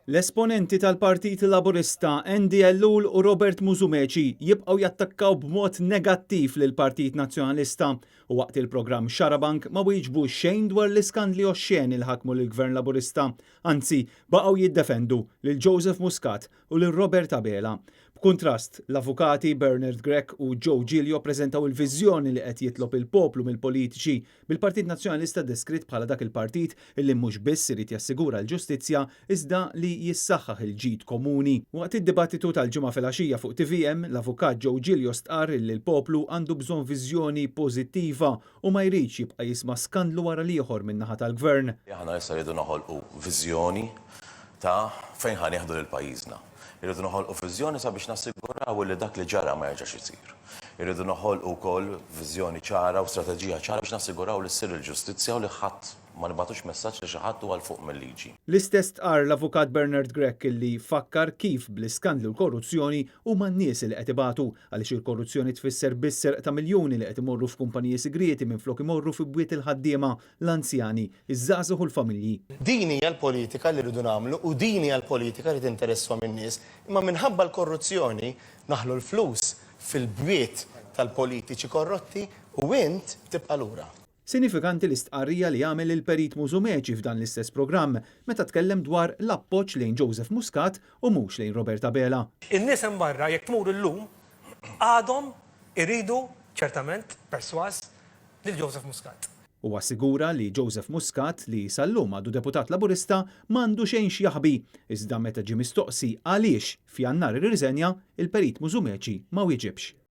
L-esponenti tal-Partit Laburista Andy Ellul u Robert Musumeci jibqgħu jattakkaw b'mod negattiv lil Partit Nazzjonalista u waqt il-programm Xarabank ma wieġbu xejn dwar l-iskandli oxxeni li ħakmu lill-Gvern Laburista, anzi baqgħu jiddefendu lil Joseph Muscat u lil Robert Abela. B'kuntrast, l-avukati Bernard Grech u Joe Giglio preżentaw il-viżjoni li qed jitlob il-poplu mill-politiċi bil-Partit Nazzjonalista deskritt bħala dak il-partit illi mhux biss irid jassigura l-ġustizzja iżda li jissaħħaħ il-ġid komuni. Waqt id-dibattitu tal-ġimgħa filgħaxija fuq TVM, l-avukat Joe Giglio stqarr li l-poplu għandu bżonn viżjoni pożittiva u ma jridx jibqa' jisma' skandlu wara ieħor min-naħa tal-Gvern. Aħna issa rridu noħolqu viżjoni ta' fejn ħanieħdu lil pajjiżna. Irridu noħolqu viżjoni sabiex nassiguraw li dak li ġara ma jerġax isir. Irridu noħolqu wkoll viżjoni ċara u strateġija ċara biex nassiguraw li ssir il-ġustizzja u li ħadd ma nibatux messaġġ li xi ħadd huwa l fuq mill-liġi. L-istess tqarr l-avukat Bernard Grech illi fakkar kif bl-iskandlu l-korruzzjoni huma n-nies li qed ibatu għaliex il-korruzzjoni tfisser bisser ta' miljuni li qed imorru f'kumpaniji segreti minflok imorru fi bwiet il-ħaddiema, l-anzjani, iż-żgħażugħ u l-familji. Din hija l-politika li rridu nagħmlu u din hija l-politika li tinteresswa min-nies, imma minħabba l-korruzzjoni naħlu l-flus fil-bwiet tal-politiċi korrotti u int tibqa' lura. Sinifikanti l-istqarrija li għamel il-Perit Musumeci f'dan l-istess programm meta tkellem dwar l-appoġġ lejn Joseph Muscat u mhux lejn Robert Abela. In-nies hemm barra jekk tmur illum għadhom iridu ċertament perswas lil Joseph Muscat. U assigura li Joseph Muscat li sal-lum għadu deputat Laburista m'għandu xejn x'jaħbi, iżda meta ġie mistoqsi għaliex f'Jannar irriżenja, il-Perit Musumeci ma wieġibx.